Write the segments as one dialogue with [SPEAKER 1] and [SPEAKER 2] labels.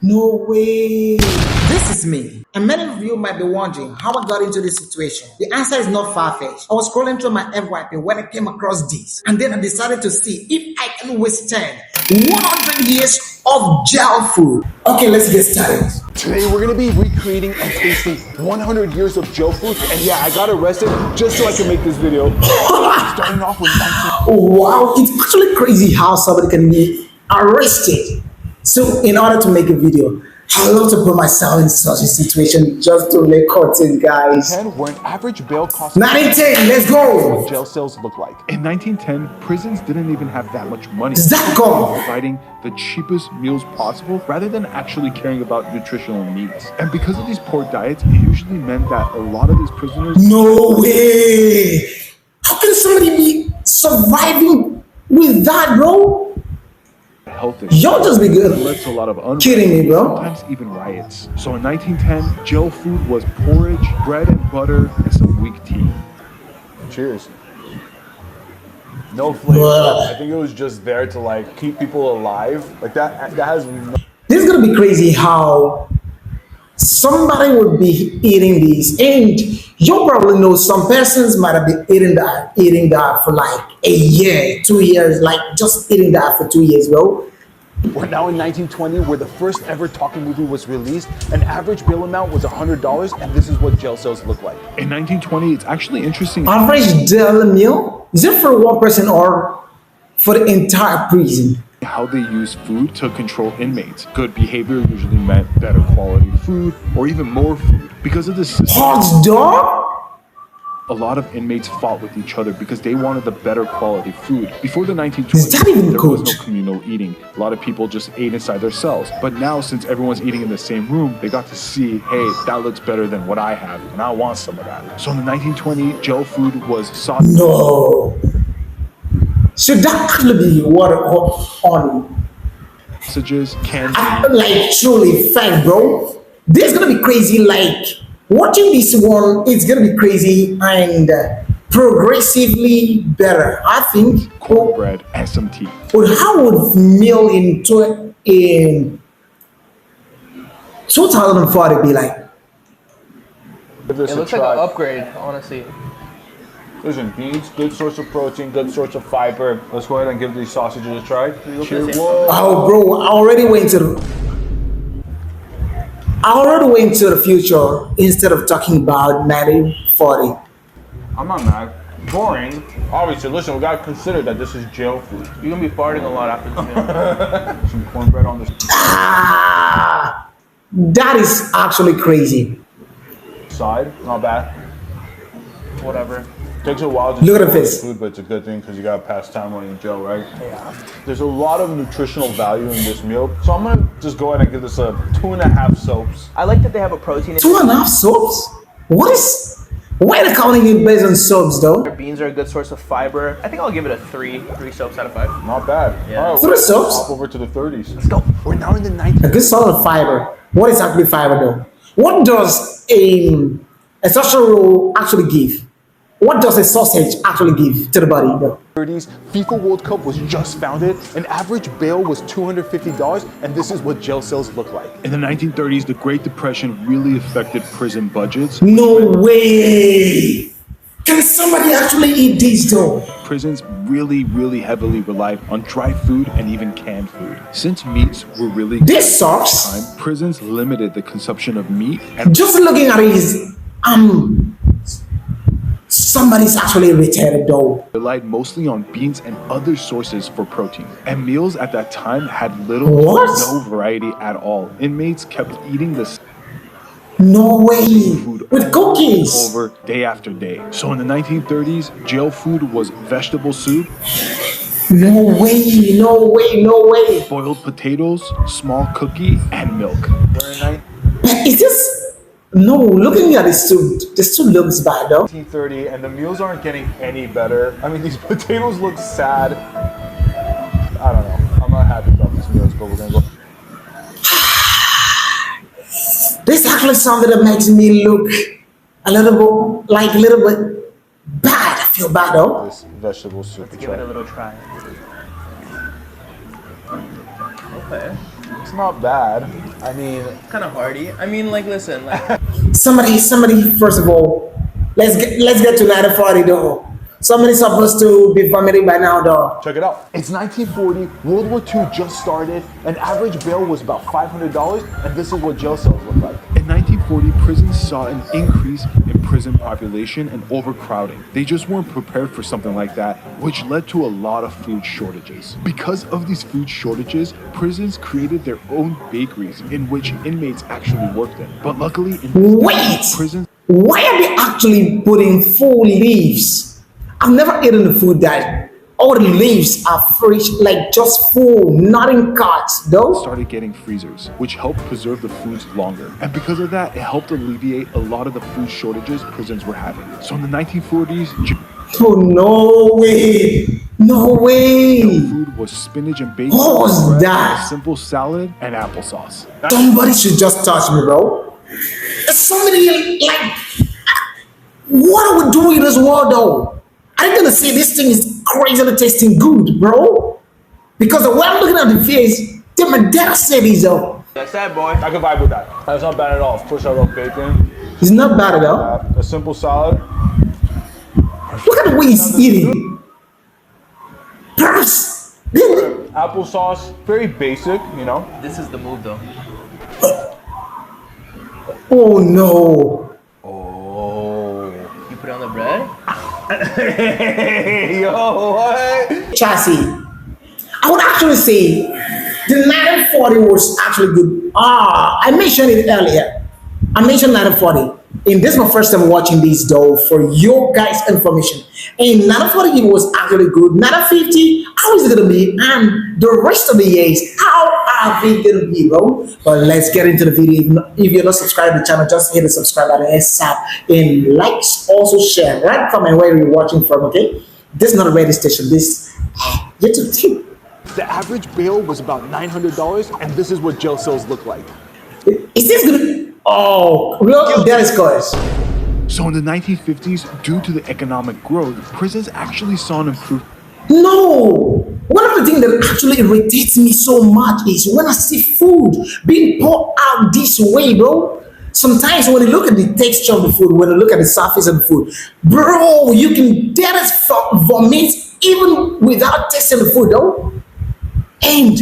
[SPEAKER 1] No way. This is me. And many of you might be wondering how I got into this situation. The answer is not far-fetched. I was scrolling through my FYP when I came across this. And then I decided to see if I can withstand 100 years of jail food. Okay, let's get started.
[SPEAKER 2] Today we're going to be recreating and tasting 100 years of jail food. And yeah, I got arrested just so I can make this video. Starting off with 19...
[SPEAKER 1] Wow, it's actually crazy how somebody can be arrested. So in order to make a video, I love to put myself in such a situation just to make content, guys.
[SPEAKER 2] Where an average bail costs
[SPEAKER 1] 1910, let's go!
[SPEAKER 2] What jail cells look like. In 1910, prisons didn't even have that much money.
[SPEAKER 1] Does that go?
[SPEAKER 2] Providing the cheapest meals possible rather than actually caring about nutritional needs. And because of these poor diets, it usually meant that a lot of these prisoners...
[SPEAKER 1] No way! How can somebody be surviving with that, bro?
[SPEAKER 2] Health issues.
[SPEAKER 1] Y'all just be good.
[SPEAKER 2] It led to a lot of unrest,
[SPEAKER 1] kidding me, bro.
[SPEAKER 2] Sometimes even riots. So in 1910, jail food was porridge, bread and butter, and some weak tea. Cheers. No flavor. I think it was just there to like keep people alive. Like that has no...
[SPEAKER 1] This is gonna be crazy how somebody would be eating these, and you probably know some persons might have been eating that for like a year, 2 years, like just eating that for 2 years, bro.
[SPEAKER 2] We're now in 1920, where the first ever talking movie was released. An average bail amount was $100, and this is what jail cells look like. In 1920, it's actually interesting.
[SPEAKER 1] Average daily meal? Is it for one person or for the entire prison?
[SPEAKER 2] How they use food to control inmates. Good behavior usually meant better quality food or even more food. Because of this system,
[SPEAKER 1] hot dog?
[SPEAKER 2] A lot of inmates fought with each other because they wanted the better quality food. Before the 1920s,
[SPEAKER 1] is that even
[SPEAKER 2] there
[SPEAKER 1] good?
[SPEAKER 2] was no communal eating. A lot of people just ate inside their cells. But now, since everyone's eating in the same room, they got to see, hey, that looks better than what I have, and I want some of that. So in the 1920s, jail food was sausage.
[SPEAKER 1] No. Should that actually be water on?
[SPEAKER 2] Sausages, candy.
[SPEAKER 1] Like truly fact, bro. This is gonna be crazy. Like watching this one, it's gonna be crazy and progressively better. I think.
[SPEAKER 2] Cornbread and some tea.
[SPEAKER 1] But how would meal in 2040 be like?
[SPEAKER 3] It looks like an upgrade, honestly.
[SPEAKER 2] Listen, beans, good source of protein, good source of fiber. Let's go ahead and give these sausages a try. Cheers.
[SPEAKER 1] Oh, bro, I already went to the future instead of talking about 1940.
[SPEAKER 2] I'm not mad. Boring. Obviously, listen, we gotta consider that this is jail food.
[SPEAKER 3] You're gonna be farting a lot after this meal.
[SPEAKER 2] Some cornbread on this
[SPEAKER 1] That is actually crazy.
[SPEAKER 2] side. Not bad.
[SPEAKER 3] Whatever.
[SPEAKER 2] Takes a while to
[SPEAKER 1] look at this
[SPEAKER 2] food, but it's a good thing because you gotta pass time when you're in jail, right? Yeah. There's a lot of nutritional value in this meal, so I'm gonna just go ahead and give this a 2.5 soaps.
[SPEAKER 3] I like that they have a protein.
[SPEAKER 1] 2.5 soaps? Why are they counting it based on soaps though?
[SPEAKER 3] Their beans are a good source of fiber. I think I'll give it a 3 soaps out of 5.
[SPEAKER 2] Not bad.
[SPEAKER 3] Yeah.
[SPEAKER 2] All right,
[SPEAKER 1] 3 soaps?
[SPEAKER 2] Hop over to the 30s.
[SPEAKER 3] Let's go.
[SPEAKER 2] We're now in the 90s.
[SPEAKER 1] A good solid fiber. What is actually fiber though? What does a sausage roll actually give? What does a sausage actually give to the body though?
[SPEAKER 2] 30s, FIFA World Cup was just founded. An average bail was $250, and this is what jail cells look like. In the 1930s, the Great Depression really affected prison budgets.
[SPEAKER 1] No way! Can somebody actually eat these though?
[SPEAKER 2] Prisons really heavily relied on dry food and even canned food. Since meats were really
[SPEAKER 1] This sucks.
[SPEAKER 2] prisons limited the consumption of meat and
[SPEAKER 1] Just looking at it is somebody's actually irritated though.
[SPEAKER 2] relied mostly on beans and other sources for protein. And meals at that time had little
[SPEAKER 1] What?
[SPEAKER 2] to no variety at all. Inmates kept eating this
[SPEAKER 1] No way!
[SPEAKER 2] food
[SPEAKER 1] With cookies!
[SPEAKER 2] over day after day. So in the 1930s, jail food was vegetable soup,
[SPEAKER 1] No way, no way, no way!
[SPEAKER 2] boiled potatoes, small cookie, and milk.
[SPEAKER 1] Is this... No, looking at this soup looks bad though.
[SPEAKER 2] 1930, and the meals aren't getting any better. I mean, these potatoes look sad. I don't know. I'm not happy about these meals, but we're gonna go.
[SPEAKER 1] This is actually something that makes me look a little bit bad. I feel bad though.
[SPEAKER 2] This vegetable soup.
[SPEAKER 3] Give it a little try. Okay.
[SPEAKER 2] It's not bad. I mean,
[SPEAKER 3] Kind of hearty. I mean, like, listen, like,
[SPEAKER 1] Somebody, first of all, let's get to 1940 though. Somebody's supposed to be vomiting by now though.
[SPEAKER 2] check it out. It's 1940, World War II just started, an average bail was about $500, and this is what jail cells look like. In 1940, prisons saw an increase in prison population and overcrowding. They just weren't prepared for something like that, which led to a lot of food shortages. Because of these food shortages, prisons created their own bakeries in which inmates actually worked in. But luckily, in
[SPEAKER 1] Wait!
[SPEAKER 2] prisons,
[SPEAKER 1] Why are they actually putting full leaves? I've never eaten the food that all the leaves are fresh, like just full, not in cuts, though.
[SPEAKER 2] started getting freezers, which helped preserve the foods longer. And because of that, it helped alleviate a lot of the food shortages prisons were having. So in the 1940s,
[SPEAKER 1] Oh, no way! No way!
[SPEAKER 2] food was spinach and bacon,
[SPEAKER 1] What was
[SPEAKER 2] bread,
[SPEAKER 1] that?
[SPEAKER 2] a simple salad, and applesauce.
[SPEAKER 1] Somebody should just touch me, bro. There's so many, like, what are we doing in this world, though? I'm gonna say this thing is crazily tasting good, bro. Because the way I'm looking at the face, then my dad said this, though.
[SPEAKER 3] that's that, boy.
[SPEAKER 2] I can vibe with that. That's not bad at all. Of course, I love bacon.
[SPEAKER 1] It's not bad at all.
[SPEAKER 2] A simple salad.
[SPEAKER 1] Look at the way he's eating. Perhaps.
[SPEAKER 2] Applesauce, very basic, you know.
[SPEAKER 3] This is the move, though.
[SPEAKER 1] Oh no.
[SPEAKER 2] Oh.
[SPEAKER 3] You put it on the bread?
[SPEAKER 2] Hey, yo, what?
[SPEAKER 1] Chassis. I would actually say the 1940 was actually good. I mentioned it earlier. I mentioned 1940. And this is my first time watching this though for your guys' information. And 1940 it was actually good. 1950, how is it gonna be? And the rest of the years, how are they gonna be, bro? But let's get into the video. If you're not subscribed to the channel, just hit the subscribe button ASAP and like, also share. Right? Comment where you're watching from, okay? This is not a radio station, this YouTube too.
[SPEAKER 2] The average bail was about $900, and this is what jail cells look like.
[SPEAKER 1] Is this gonna? Oh, real that is scores.
[SPEAKER 2] So in the 1950s, due to the economic growth, prisons actually saw an improvement.
[SPEAKER 1] No! One of the things that actually irritates me so much is when I see food being poured out this way, bro. Sometimes when you look at the texture of the food, when you look at the surface of the food, bro, you can get us vomit even without tasting the food, though. And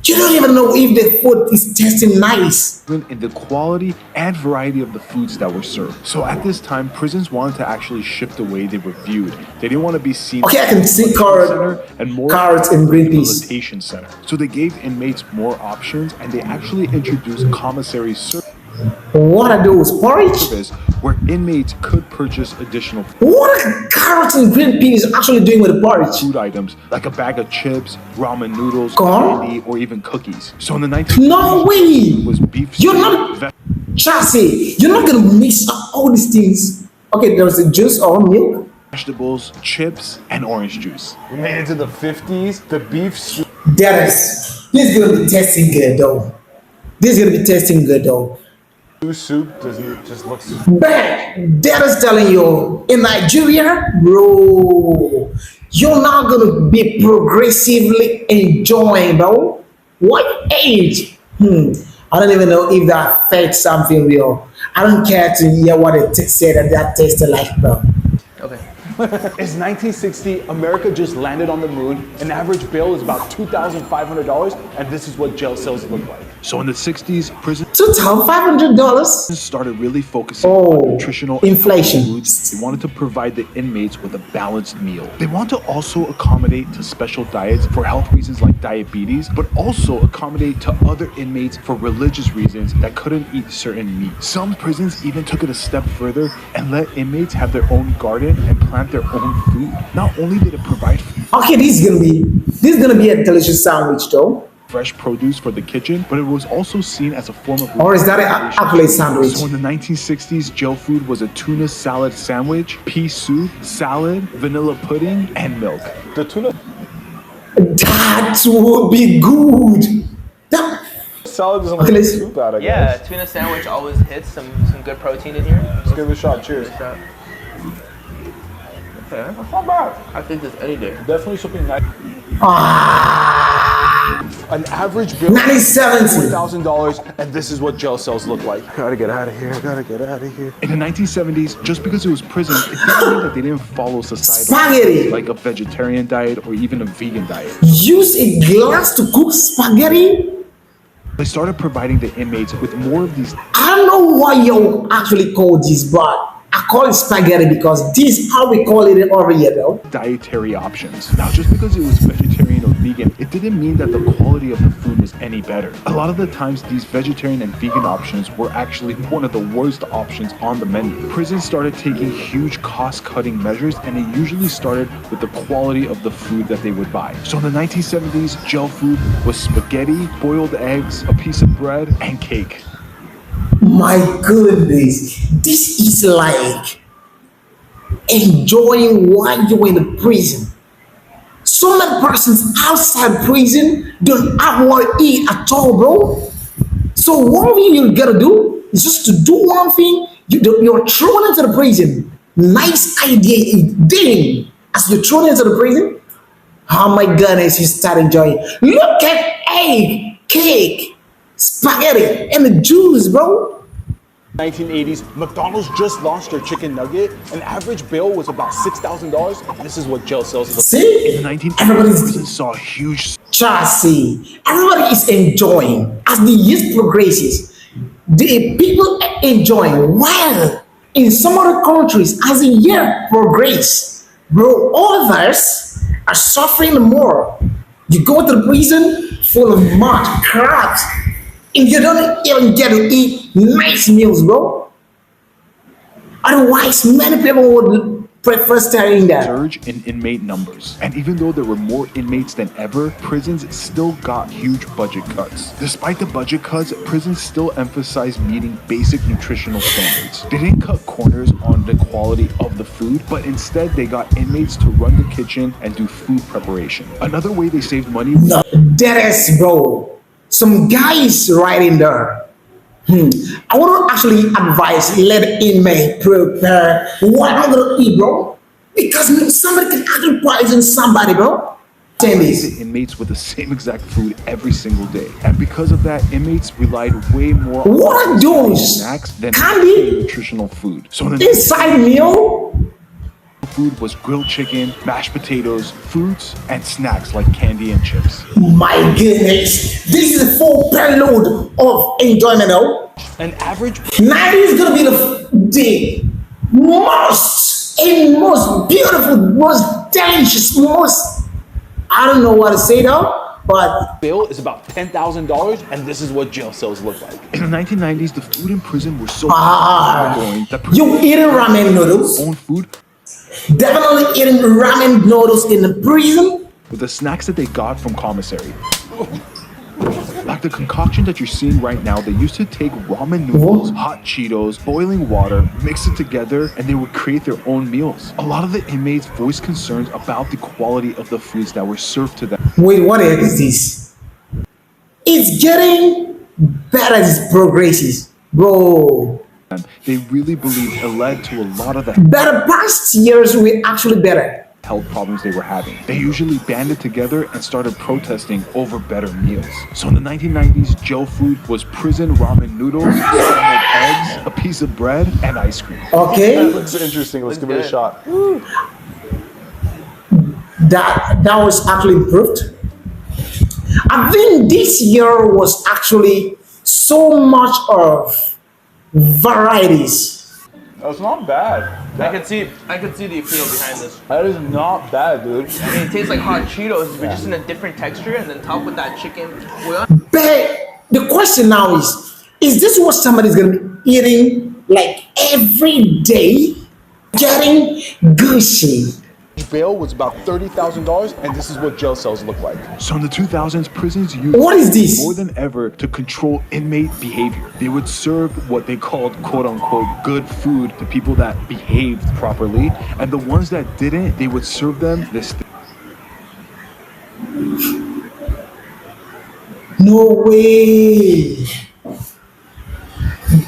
[SPEAKER 1] you don't even know if the food is tasting nice.
[SPEAKER 2] In the quality and variety of the foods that were served. So at this time, prisons wanted to actually shift the way they were viewed. They didn't want to be seen
[SPEAKER 1] Okay, I can see
[SPEAKER 2] as a center and more
[SPEAKER 1] carrots and green peas.
[SPEAKER 2] rehabilitation center. So they gave inmates more options, and they actually introduced commissary
[SPEAKER 1] What are those? Porridge?
[SPEAKER 2] service where inmates could purchase additional
[SPEAKER 1] What are carrots and green peas actually doing with the porridge?
[SPEAKER 2] food items like a bag of chips, ramen noodles,
[SPEAKER 1] Corn?
[SPEAKER 2] candy, or even cookies. So in the 1950s,
[SPEAKER 1] No way!
[SPEAKER 2] was beef
[SPEAKER 1] You're
[SPEAKER 2] stew,
[SPEAKER 1] not, Chassis, you're not gonna mix up all these things. Okay, there's a juice or milk.
[SPEAKER 2] vegetables, chips, and orange juice. We made it to the 50s. The beef stew.
[SPEAKER 1] This is gonna be tasting good though. This is gonna be tasting good though.
[SPEAKER 2] Soup doesn't just looks.
[SPEAKER 1] But that is telling you, in Nigeria, bro, you're not gonna be progressively enjoying, bro. What age? I don't even know if that affects something real. I don't care to hear what it said that tasted like, bro.
[SPEAKER 3] Okay.
[SPEAKER 2] It's 1960. America just landed on the moon. An average bail is about $2,500, and this is what jail cells look like. So in the 60s, prisons
[SPEAKER 1] $2,500.
[SPEAKER 2] started really focusing
[SPEAKER 1] Oh,
[SPEAKER 2] on nutritional and
[SPEAKER 1] inflation.
[SPEAKER 2] healthy foods. They wanted to provide the inmates with a balanced meal. They want to also accommodate to special diets for health reasons like diabetes, but also accommodate to other inmates for religious reasons that couldn't eat certain meat. Some prisons even took it a step further and let inmates have their own garden and plant their own food. Not only did it provide
[SPEAKER 1] Okay, this is gonna be a delicious sandwich though.
[SPEAKER 2] fresh produce for the kitchen, but it was also seen as a form of
[SPEAKER 1] Or is that an apple sandwich?
[SPEAKER 2] So in the 1960s, jail food was a tuna salad sandwich, pea soup, salad, vanilla pudding, and milk. The tuna
[SPEAKER 1] That would be good. That,
[SPEAKER 2] salad doesn't
[SPEAKER 1] Okay, let's-
[SPEAKER 2] too bad, I
[SPEAKER 3] Yeah,
[SPEAKER 2] guess.
[SPEAKER 3] tuna sandwich always hits some good protein in here.
[SPEAKER 2] Let's give it a shot. Cheers.
[SPEAKER 3] Okay.
[SPEAKER 2] That's not bad.
[SPEAKER 3] I think this any day.
[SPEAKER 2] Definitely something nice.
[SPEAKER 1] ah,
[SPEAKER 2] An average bill
[SPEAKER 1] 1970.
[SPEAKER 2] $4,000, and this is what jail cells look like. Gotta get out of here. Gotta get out of here. In the 1970s, just because it was prison, it didn't mean that they didn't follow societal
[SPEAKER 1] Spaghetti.
[SPEAKER 2] like a vegetarian diet or even a vegan diet.
[SPEAKER 1] Use a glass to cook spaghetti.
[SPEAKER 2] They started providing the inmates with more of these
[SPEAKER 1] I don't know why you actually call this, but I call it spaghetti because this is how we call it over here, though.
[SPEAKER 2] dietary options. Now, just because it was vegetarian or vegan, it didn't mean that the quality of the food was any better. A lot of the times, these vegetarian and vegan options were actually one of the worst options on the menu. Prisons started taking huge cost-cutting measures, and it usually started with the quality of the food that they would buy. So in the 1970s, jail food was spaghetti, boiled eggs, a piece of bread, and cake.
[SPEAKER 1] My goodness, this is like enjoying while you're in the prison. So many persons outside prison don't have what to eat at all, bro. So one thing you gotta do is just to do one thing. You're thrown into the prison. Nice idea, then as you're thrown into the prison, oh my goodness, you start enjoying. Look at egg, cake, spaghetti, and the juice, bro.
[SPEAKER 2] 1980s, McDonald's just launched their chicken nugget. An average bill was about $6,000. This is what jail cells look like.
[SPEAKER 1] See?
[SPEAKER 2] In the 1980s,
[SPEAKER 1] Everybody's
[SPEAKER 2] prisons saw a huge
[SPEAKER 1] chassis. Everybody is enjoying as the years progresses. The people are enjoying. While in some other countries, as the year progresses, bro, others are suffering more. You go to the prison full of mud, crabs, and you don't even get to eat nice meals, bro. Otherwise, many people would prefer staying there.
[SPEAKER 2] surge in inmate numbers. And even though there were more inmates than ever, prisons still got huge budget cuts. Despite the budget cuts, prisons still emphasized meeting basic nutritional standards. They didn't cut corners on the quality of the food, but instead they got inmates to run the kitchen and do food preparation. Another way they saved money was
[SPEAKER 1] No, that is, bro. Some guys right in there. I want to actually advise let inmate prepare what I'm gonna eat, bro. Because somebody can actually poison somebody, bro. Tell me this.
[SPEAKER 2] the inmates with the same exact food every single day. And because of that, inmates relied way more
[SPEAKER 1] What are
[SPEAKER 2] on
[SPEAKER 1] those?
[SPEAKER 2] snacks than
[SPEAKER 1] Candy?
[SPEAKER 2] nutritional food. So in the
[SPEAKER 1] Inside meal?
[SPEAKER 2] food was grilled chicken, mashed potatoes, fruits, and snacks like candy and chips.
[SPEAKER 1] My goodness. This is a full payload of enjoyment, though.
[SPEAKER 2] An average
[SPEAKER 1] Now this is gonna be the most beautiful, most delicious, most I don't know what to say though, but
[SPEAKER 2] bill is about $10,000, and this is what jail cells look like. In the 1990s, the food in prison was so going that
[SPEAKER 1] you eating ramen noodles?
[SPEAKER 2] own food
[SPEAKER 1] Definitely eating ramen noodles in the prison.
[SPEAKER 2] with the snacks that they got from commissary. Like the concoction that you're seeing right now, they used to take ramen noodles, hot Cheetos, boiling water, mix it together, and they would create their own meals. A lot of the inmates voiced concerns about the quality of the foods that were served to them.
[SPEAKER 1] Wait, what is this? It's getting better as it progresses, bro.
[SPEAKER 2] They really believed it led to a lot of the
[SPEAKER 1] Better past years were actually better.
[SPEAKER 2] health problems they were having. They usually banded together and started protesting over better meals. So in the 1990s, jail food was prison ramen noodles, scrambled eggs, a piece of bread, and ice cream.
[SPEAKER 1] Okay,
[SPEAKER 2] Looks interesting. Let's give it a shot.
[SPEAKER 1] that was actually improved. I think this year was actually so much of varieties.
[SPEAKER 2] That's not bad.
[SPEAKER 3] I could see the appeal behind this.
[SPEAKER 2] That is not bad, dude.
[SPEAKER 3] I mean, it tastes like hot Cheetos, but just in a different texture, and then top with that chicken. Well,
[SPEAKER 1] But the question now is this what somebody's gonna be eating like every day? Getting gushy.
[SPEAKER 2] Bail was about $30,000, and this is what jail cells look like. So in the 2000s, prisons used
[SPEAKER 1] What is this?
[SPEAKER 2] more than ever to control inmate behavior. They would serve what they called quote unquote good food to people that behaved properly, and the ones that didn't, they would serve them this
[SPEAKER 1] No way.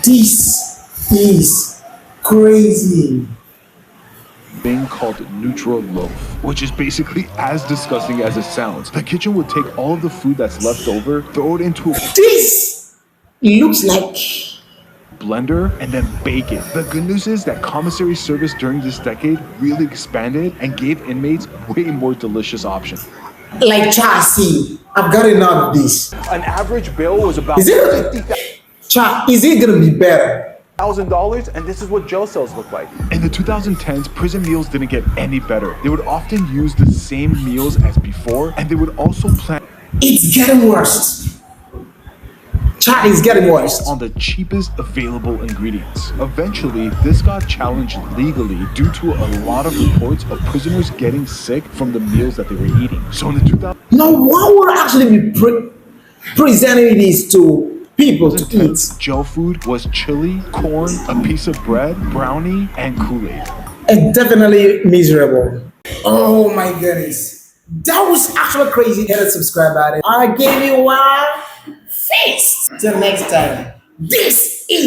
[SPEAKER 1] This is crazy.
[SPEAKER 2] thing called neutral loaf, which is basically as disgusting as it sounds. The kitchen would take all of the food that's left over, throw it into a
[SPEAKER 1] This looks like
[SPEAKER 2] blender, and then bake it. The good news is that commissary service during this decade really expanded and gave inmates way more delicious options.
[SPEAKER 1] like chassis. I've got enough of this.
[SPEAKER 2] An average bill was about
[SPEAKER 1] Is it is it gonna be better?
[SPEAKER 2] $1,000, and this is what jail cells look like. In the 2010s, prison meals didn't get any better. They would often use the same meals as before, and they would also plan
[SPEAKER 1] It's getting worse. Chat is getting worse.
[SPEAKER 2] on the cheapest available ingredients. Eventually, this got challenged legally due to a lot of reports of prisoners getting sick from the meals that they were eating. So in the 2000s,
[SPEAKER 1] Now, why would actually be presenting these to people to eat?
[SPEAKER 2] jail food was chili, corn, a piece of bread, brownie, and Kool-Aid.
[SPEAKER 1] And definitely miserable. Oh my goodness. That was actually crazy. Hit the subscribe button. I gave you one face. Till next time. This is